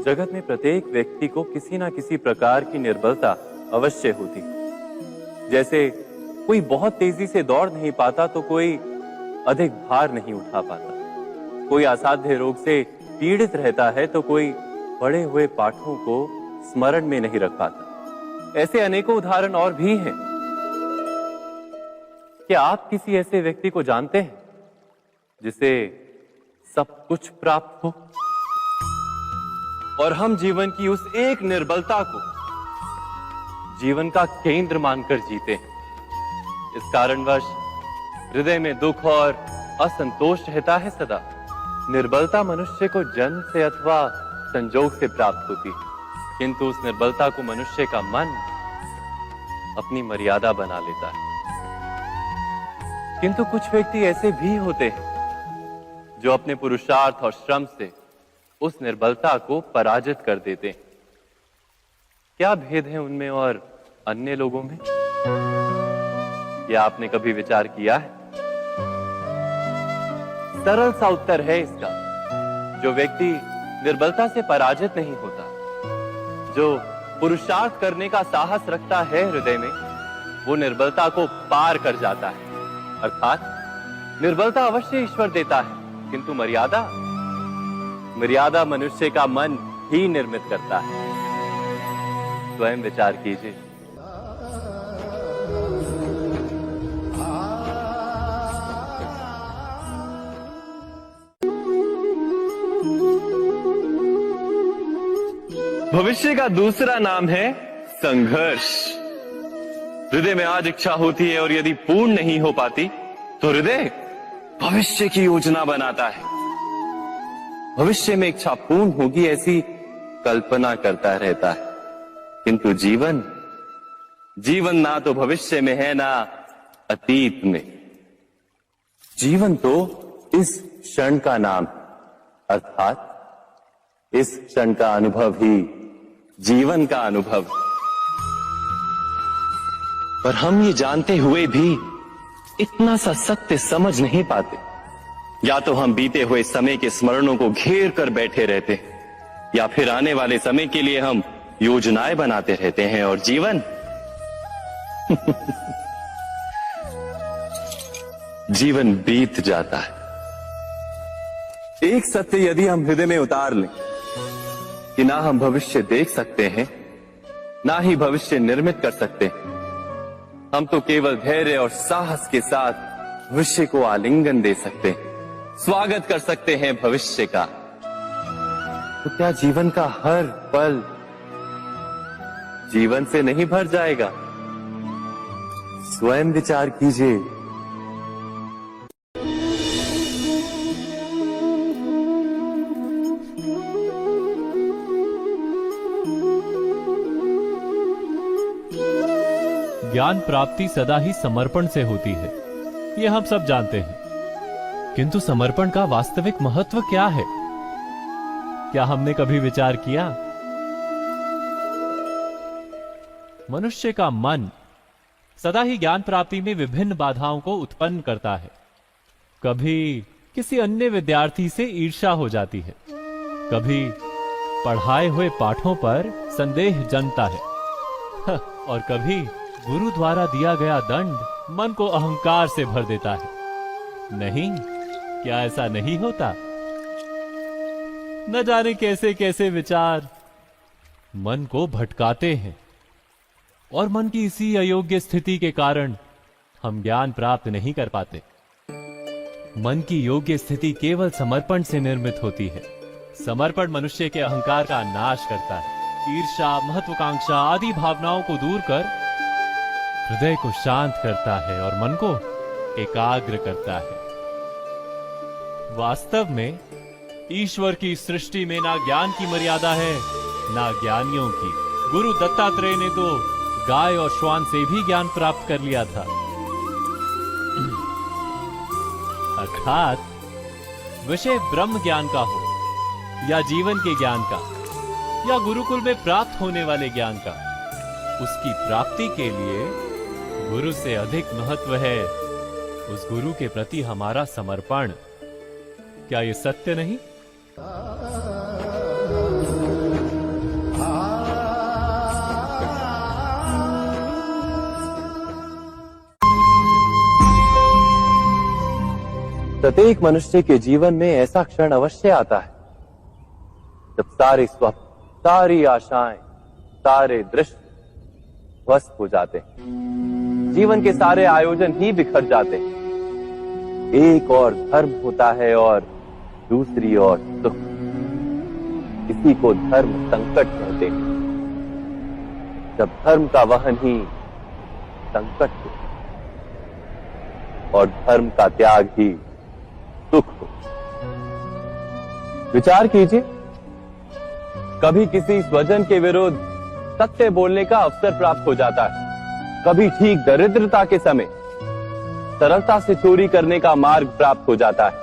जगत में प्रत्येक व्यक्ति को किसी ना किसी प्रकार की निर्बलता अवश्य होती। जैसे कोई बहुत तेजी से दौड़ नहीं पाता तो कोई अधिक भार नहीं उठा पाता, कोई असाध्य रोग से पीड़ित रहता है तो कोई पढ़े हुए पाठों को स्मरण में नहीं रख पाता। ऐसे अनेकों उदाहरण और भी हैं। क्या आप किसी ऐसे व्यक्ति को जानते हैं जिसे सब कुछ प्राप्त हो और हम जीवन की उस एक निर्बलता को जीवन का केंद्र मानकर जीते हैं? इस कारणवश हृदय में दुख और असंतोष रहता है सदा। निर्बलता मनुष्य को जन्म से अथवा संजोग से प्राप्त होती है, किंतु उस निर्बलता को मनुष्य का मन अपनी मर्यादा बना लेता है। किंतु कुछ व्यक्ति ऐसे भी होते हैं जो अपने पुरुषार्थ और श्रम से उस निर्बलता को पराजित कर देते हैं। क्या भेद है उनमें और अन्य लोगों में? क्या आपने कभी विचार किया है? सरल सा उत्तर है इसका। जो व्यक्ति निर्बलता से पराजित नहीं होता, जो पुरुषार्थ करने का साहस रखता है हृदय में, वो निर्बलता को पार कर जाता है। अर्थात निर्बलता अवश्य ईश्वर देता है, किंतु मर्यादा मनुष्य का मन ही निर्मित करता है। स्वयं विचार कीजिए। भविष्य का दूसरा नाम है संघर्ष। हृदय में आज इच्छा होती है और यदि पूर्ण नहीं हो पाती तो हृदय भविष्य की योजना बनाता है। भविष्य में इच्छा पूर्ण होगी ऐसी कल्पना करता रहता है, किंतु जीवन ना तो भविष्य में है ना अतीत में। जीवन तो इस क्षण का नाम, अर्थात इस क्षण का अनुभव ही जीवन का अनुभव। पर हम ये जानते हुए भी इतना सा सत्य समझ नहीं पाते। या तो हम बीते हुए समय के स्मरणों को घेर कर बैठे रहते हैं, या फिर आने वाले समय के लिए हम योजनाएं बनाते रहते हैं और जीवन जीवन बीत जाता है। एक सत्य यदि हम हृदय में उतार लें कि ना हम भविष्य देख सकते हैं, ना ही भविष्य निर्मित कर सकते हैं, हम तो केवल धैर्य और साहस के साथ भविष्य को आलिंगन दे सकते हैं, स्वागत कर सकते हैं भविष्य का। तो क्या जीवन का हर पल जीवन से नहीं भर जाएगा? स्वयं विचार कीजिए। ज्ञान प्राप्ति सदा ही समर्पण से होती है, ये हम सब जानते हैं। किंतु समर्पण का वास्तविक महत्व क्या है? क्या हमने कभी विचार किया? मनुष्य का मन सदा ही ज्ञान प्राप्ति में विभिन्न बाधाओं को उत्पन्न करता है। कभी किसी अन्य विद्यार्थी से ईर्ष्या हो जाती है, कभी पढ़ाए हुए पाठों पर संदेह जन्मता है और कभी गुरु द्वारा दिया गया दंड मन को अहंकार से भर देता है। नहीं, क्या ऐसा नहीं होता? न जाने कैसे कैसे विचार मन को भटकाते हैं और मन की इसी अयोग्य स्थिति के कारण हम ज्ञान प्राप्त नहीं कर पाते। मन की योग्य स्थिति केवल समर्पण से निर्मित होती है। समर्पण मनुष्य के अहंकार का नाश करता है। ईर्ष्या, महत्वाकांक्षा आदि भावनाओं को दूर कर हृदय को शांत करता है और मन को एकाग्र करता है। वास्तव में ईश्वर की सृष्टि में ना ज्ञान की मर्यादा है, ना ज्ञानियों की। गुरु दत्तात्रेय ने तो गाय और श्वान से भी ज्ञान प्राप्त कर लिया था। अर्थात विषय ब्रह्म ज्ञान का हो या जीवन के ज्ञान का या गुरुकुल में प्राप्त होने वाले ज्ञान का, उसकी प्राप्ति के लिए गुरु से अधिक महत्व है उस गुरु के प्रति हमारा समर्पण। क्या ये सत्य नहीं? प्रत्येक मनुष्य के जीवन में ऐसा क्षण अवश्य आता है जब सारे स्वप्न, सारी आशाएं, सारे दृश्य ध्वस्त हो जाते हैं। जीवन के सारे आयोजन ही बिखर जाते हैं। एक और धर्म होता है और दूसरी ओर सुख। इसी को धर्म संकट कहते हैं। जब धर्म का वहन ही संकट हो और धर्म का त्याग ही सुख हो। विचार कीजिए, कभी किसी स्वजन के विरुद्ध सत्य बोलने का अवसर प्राप्त हो जाता है, कभी ठीक दरिद्रता के समय सरलता से चोरी करने का मार्ग प्राप्त हो जाता है,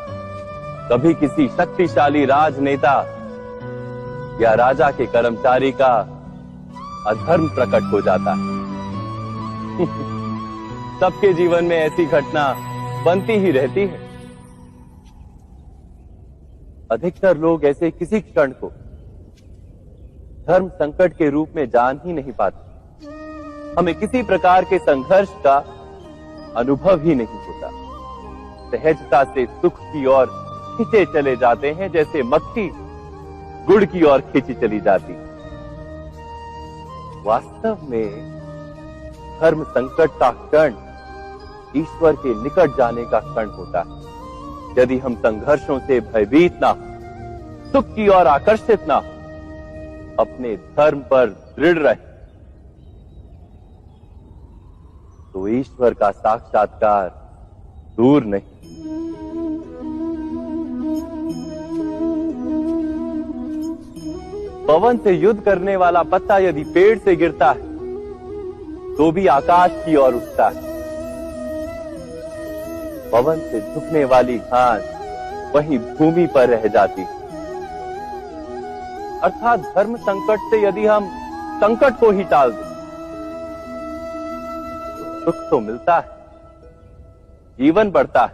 कभी किसी शक्तिशाली राजनेता या राजा के कर्मचारी का अधर्म प्रकट हो जाता है। सबके जीवन में ऐसी घटना बनती ही रहती है। अधिकतर लोग ऐसे किसी क्षण को धर्म संकट के रूप में जान ही नहीं पाते। हमें किसी प्रकार के संघर्ष का अनुभव ही नहीं होता। सहजता से सुख की ओर खींचे चले जाते हैं, जैसे मक्खी गुड़ की ओर खींची चली जाती। वास्तव में धर्म संकट का क्षण ईश्वर के निकट जाने का क्षण होता है। यदि हम संघर्षों से भयभीत ना हो, सुख की ओर आकर्षित ना हो, अपने धर्म पर दृढ़ रहे, तो ईश्वर का साक्षात्कार दूर नहीं। पवन से युद्ध करने वाला पत्ता यदि पेड़ से गिरता है तो भी आकाश की ओर उठता है। पवन से झुकने वाली घास वहीं भूमि पर रह जाती है। अर्थात धर्म संकट से यदि हम संकट को ही टाल दें तो सुख तो मिलता है, जीवन बढ़ता है,